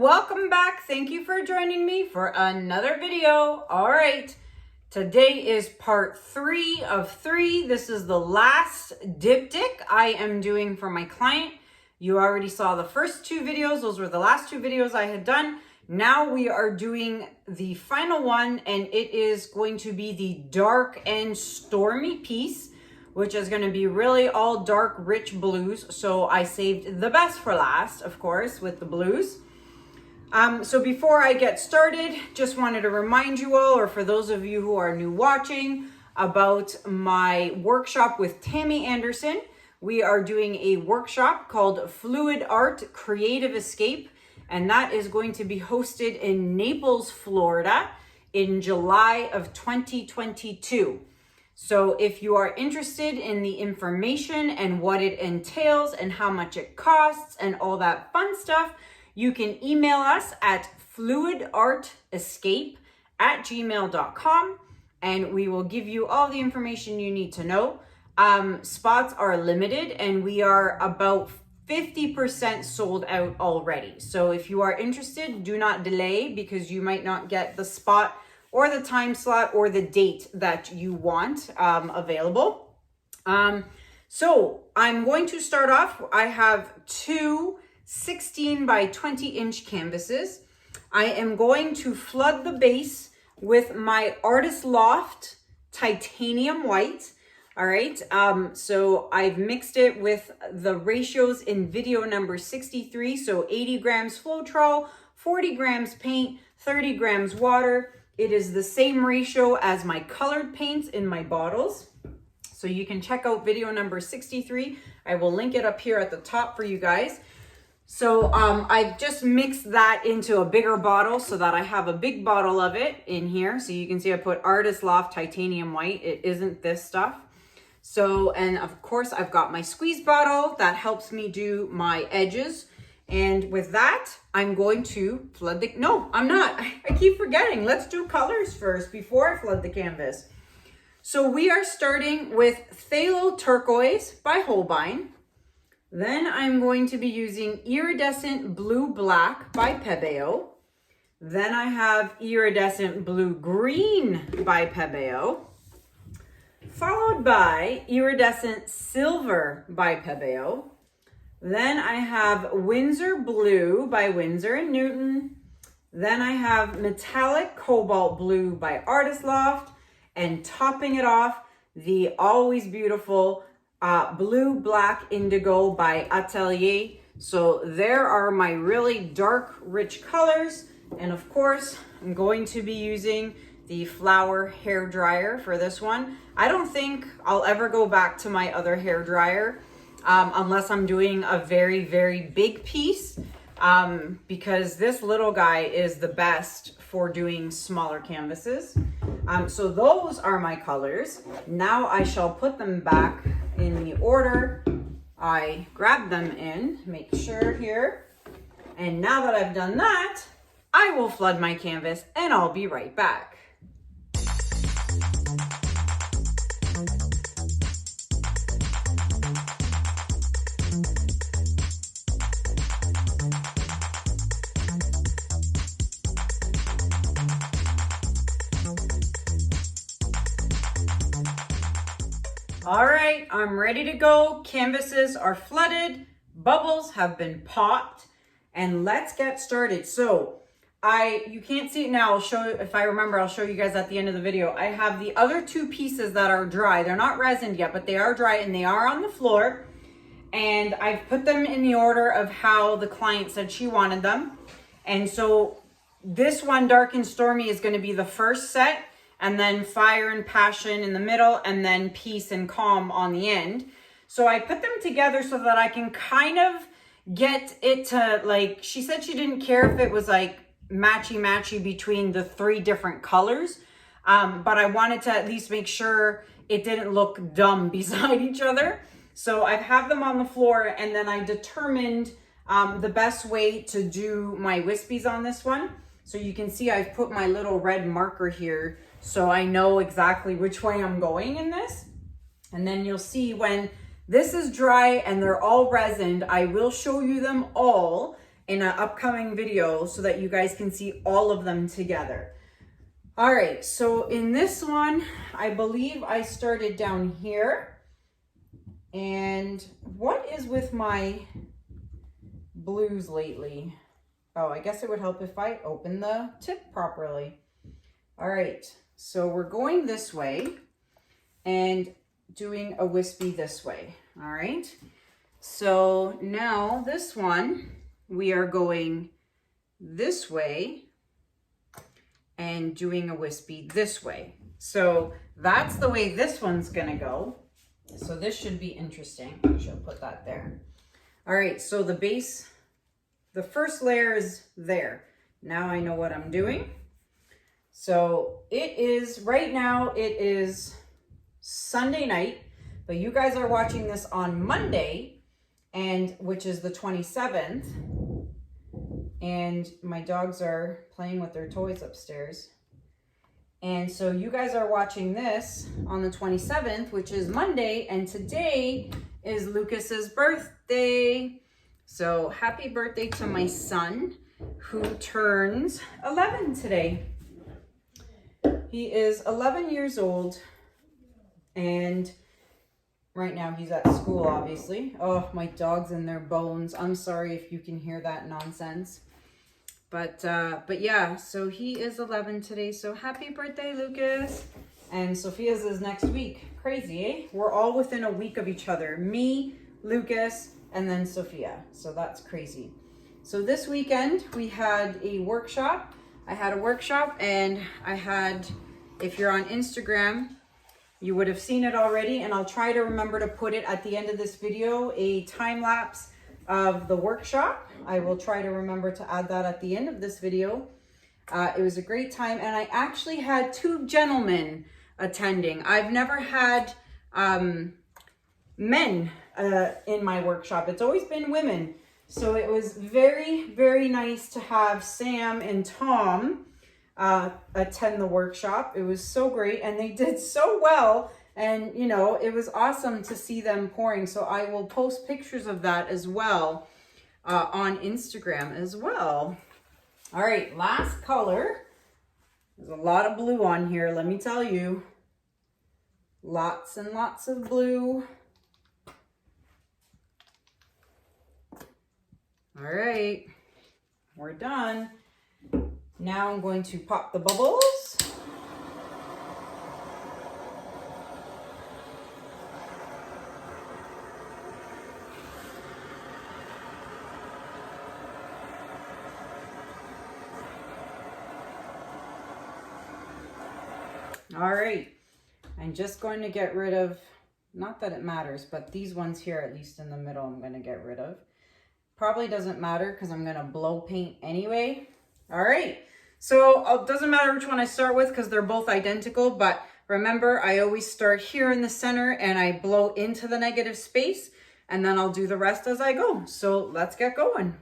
welcome back. Thank you for joining me for another video. All right, today is part 3 of 3. This is the last diptych I am doing for my client. You already saw the first 2 videos. Those were the last 2 videos I had done. Now we are doing the final one, and it is going to be the dark and stormy piece, which is going to be really all dark, rich blues. So I saved the best for last, of course, with the blues. So before I get started, just wanted to remind you all, or for those of you who are new watching, about my workshop with Tammy Anderson. We are doing a workshop called Fluid Art Creative Escape, and that is going to be hosted in Naples, Florida in July of 2022. So if you are interested in the information and what it entails and how much it costs and all that fun stuff, you can email us at fluidartescape@gmail.com, and we will give you all the information you need to know. Spots are limited, and we are about 50% sold out already. So if you are interested, do not delay, because you might not get the spot or the time slot or the date that you want available. So I'm going to start off. I have 2 16 by 20 inch canvases. I am going to flood the base with my Artist Loft titanium white. All right, so I've mixed it with the ratios in video number 63. So 80 grams Floetrol, 40 grams paint, 30 grams water. It is the same ratio as my colored paints in my bottles. So you can check out video number 63. I will link it up here at the top for you guys. So I've just mixed that into a bigger bottle so that I have a big bottle of it in here. So you can see I put Artist Loft titanium white. It isn't this stuff. So, and of course I've got my squeeze bottle that helps me do my edges. And with that, I'm going to flood the, no, I'm not. I keep forgetting. Let's do colors first before I flood the canvas. So we are starting with Phthalo Turquoise by Holbein. Then I'm going to be using Iridescent Blue Black by Pebeo. Then I have Iridescent Blue Green by Pebeo, followed by Iridescent Silver by Pebeo. Then I have Winsor Blue by Winsor & Newton. Then I have Metallic Cobalt Blue by Artist Loft. And topping it off, the always beautiful Blue Black Indigo by Atelier. So there are my really dark, rich colors. And of course, I'm going to be using the Flower hair dryer for this one. I don't think I'll ever go back to my other hair dryer unless I'm doing a very, very big piece, because this little guy is the best for doing smaller canvases. So those are my colors. Now I shall put them back in the order I grabbed them in. Make sure here. And now that I've done that, I will flood my canvas and I'll be right back. All right, I'm ready to go. Canvases are flooded, bubbles have been popped, and let's get started. So you can't see it now. I'll show you, if I remember, I'll show you guys at the end of the video. I have the other 2 pieces that are dry. They're not resined yet, but they are dry and they are on the floor. And I've put them in the order of how the client said she wanted them. And so this one, Dark and Stormy, is going to be the first set, and then Fire and Passion in the middle, and then Peace and Calm on the end. So I put them together so that I can kind of get it to, like, she said she didn't care if it was like matchy between the 3 different colors, but I wanted to at least make sure it didn't look dumb beside each other. So I have them on the floor, and then I determined the best way to do my wispies on this one. So you can see I've put my little red marker here so I know exactly which way I'm going in this. And then you'll see when this is dry and they're all resined, I will show you them all in an upcoming video so that you guys can see all of them together. All right, so in this one, I believe I started down here. And what is with my blues lately? Oh, I guess it would help if I open the tip properly. All right, so we're going this way and doing a wispy this way. All right, so now this one, we are going this way and doing a wispy this way. So that's the way this one's gonna go. So this should be interesting. I should put that there. All right, so the base, the first layer is there. Now I know what I'm doing. So it is, right now it is Sunday night, but you guys are watching this on Monday, and which is the 27th. And my dogs are playing with their toys upstairs. And so you guys are watching this on the 27th, which is Monday, and today is Lucas's birthday. So happy birthday to my son, who turns 11 today. He is 11 years old, and right now he's at school, obviously. Oh, my dog's in their bones. I'm sorry if you can hear that nonsense. But yeah, so he is 11 today. So happy birthday, Lucas. And Sophia's is next week. Crazy, eh? We're all within a week of each other. Me, Lucas, and then Sophia. So that's crazy. So this weekend we had a workshop. I had a workshop, and I had, if you're on Instagram, you would have seen it already, and I'll try to remember to put it at the end of this video, a time lapse of the workshop. I will try to remember to add that at the end of this video. It was a great time, and I actually had 2 gentlemen attending. I've never had men in my workshop. It's always been women. So it was very, very nice to have Sam and Tom attend the workshop. It was so great, and they did so well. And, you know, it was awesome to see them pouring. So I will post pictures of that as well on Instagram as well. All right, last color. There's a lot of blue on here, let me tell you. Lots and lots of blue. All right, we're done. Now I'm going to pop the bubbles. All right, I'm just going to get rid of, not that it matters, but these ones here, at least in the middle, I'm going to get rid of. Probably doesn't matter because I'm going to blow paint anyway. All right, so it doesn't matter which one I start with because they're both identical, but remember, I always start here in the center and I blow into the negative space, and then I'll do the rest as I go. So let's get going.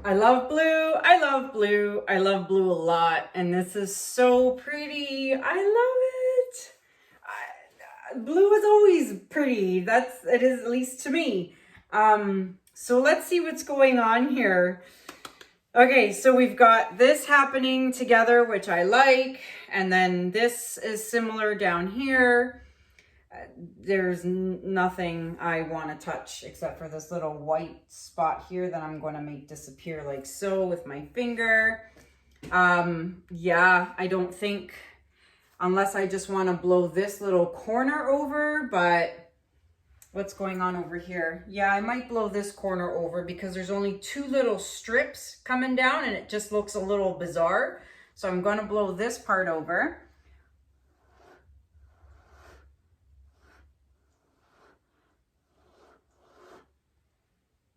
I love blue. I love blue. I love blue a lot. And this is so pretty. I love it. Blue is always pretty. It is, at least to me. So let's see what's going on here. Okay, so we've got this happening together, which I like. And then this is similar down here. There's nothing I want to touch except for this little white spot here that I'm going to make disappear like so with my finger. Yeah, I don't think, unless I just want to blow this little corner over, but what's going on over here? Yeah, I might blow this corner over because there's only two little strips coming down and it just looks a little bizarre. So I'm going to blow this part over.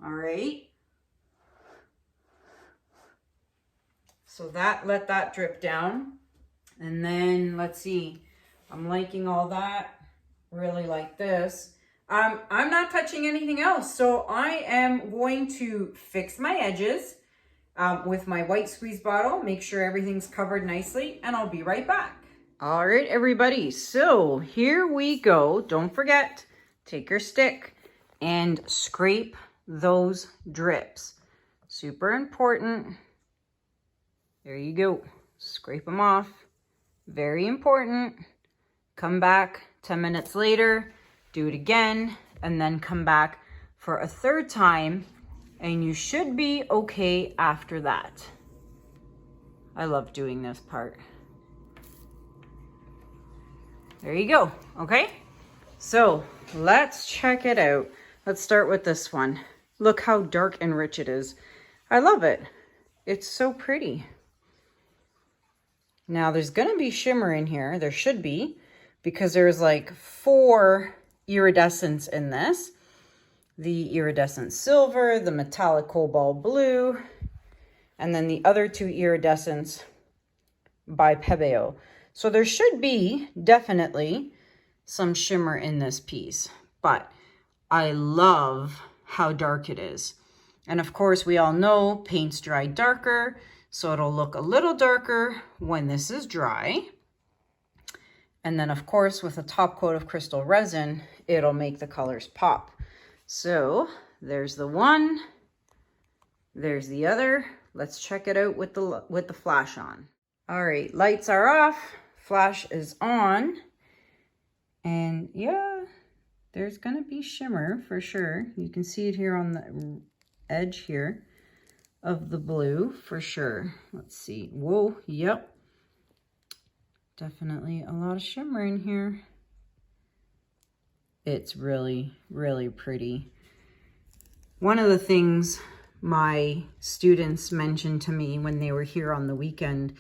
All right. So let that drip down. And then let's see, I'm liking all that, really like this. I'm not touching anything else. So I am going to fix my edges with my white squeeze bottle, make sure everything's covered nicely, and I'll be right back. All right, everybody. So here we go. Don't forget, take your stick and scrape those drips. Super important. There you go. Scrape them off. Very important. Come back 10 minutes later, do it again, and then come back for a third time, and you should be okay after that. I love doing this part. There you go. Okay, so let's check it out. Let's start with this one. Look how dark and rich it is. I love it. It's so pretty. Now there's going to be shimmer in here. There should be, because there's like 4 iridescents in this. The iridescent silver, the metallic cobalt blue, and then the other 2 iridescents by Pebeo. So there should be definitely some shimmer in this piece, but I love how dark it is. And of course, we all know paints dry darker, so it'll look a little darker when this is dry. And then of course, with a top coat of crystal resin, it'll make the colors pop. So there's the one, there's the other. Let's check it out with the flash on. All right, lights are off, flash is on. And yeah, there's gonna be shimmer for sure. You can see it here on the edge here of the blue for sure. Let's see. Whoa, yep. Definitely a lot of shimmer in here. It's really, really pretty. One of the things my students mentioned to me when they were here on the weekend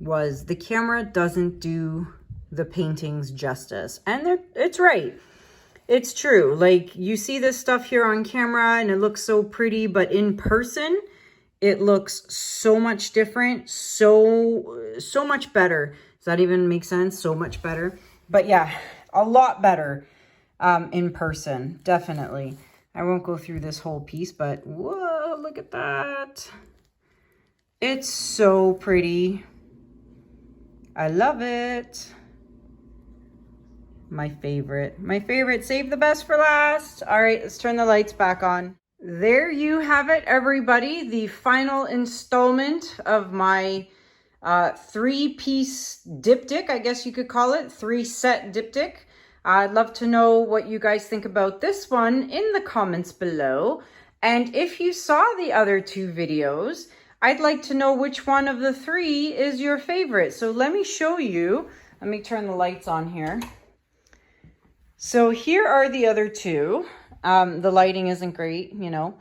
was the camera doesn't do the paintings justice. And it's right. It's true. Like, you see this stuff here on camera and it looks so pretty, but in person, it looks so much different, so much better. Does that even make sense? So much better. But yeah, a lot better in person, definitely. I won't go through this whole piece, but whoa, look at that. It's so pretty. I love it. My favorite. My favorite. Save the best for last. All right, let's turn the lights back on. There you have it, everybody. The final installment of my 3-piece diptych, I guess you could call it, 3-set diptych. I'd love to know what you guys think about this one in the comments below. And if you saw the other 2 videos, I'd like to know which one of the 3 is your favorite. So let me show you. Let me turn the lights on here. So here are the other 2. The lighting isn't great, you know.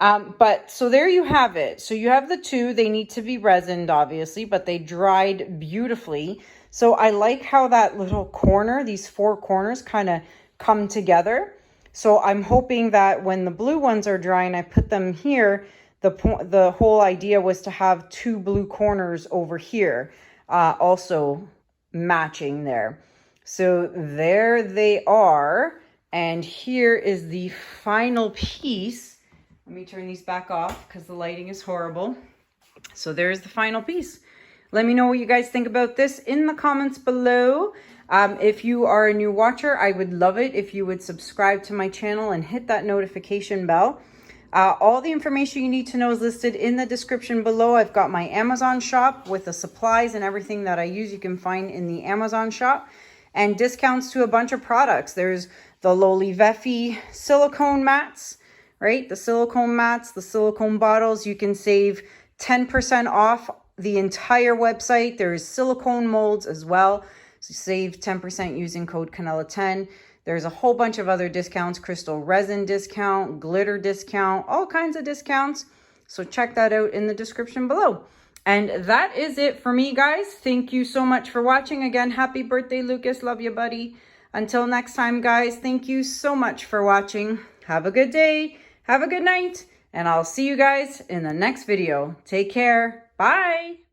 But so there you have it. So you have the 2. They need to be resined, obviously, but they dried beautifully. So I like how that little corner, these 4 corners kind of come together. So I'm hoping that when the blue ones are dry and I put them here, the whole idea was to have 2 blue corners over here, also matching there. So there they are. And here is the final piece. Let me turn these back off because the lighting is horrible. So there's the final piece. Let me know what you guys think about this in the comments below. If you are a new watcher, I would love it if you would subscribe to my channel and hit that notification bell. All the information you need to know is listed in the description below. I've got my Amazon shop with the supplies and everything that I use you can find in the Amazon shop. And discounts to a bunch of products. There's the Loli Veffy silicone mats, right? The silicone mats, the silicone bottles. You can save 10% off the entire website. There's silicone molds as well. So save 10% using code Kanella10. There's a whole bunch of other discounts, crystal resin discount, glitter discount, all kinds of discounts. So check that out in the description below. And that is it for me, guys. Thank you so much for watching. Again, happy birthday, Lucas. Love you, buddy. Until next time, guys, thank you so much for watching. Have a good day. Have a good night. And I'll see you guys in the next video. Take care. Bye.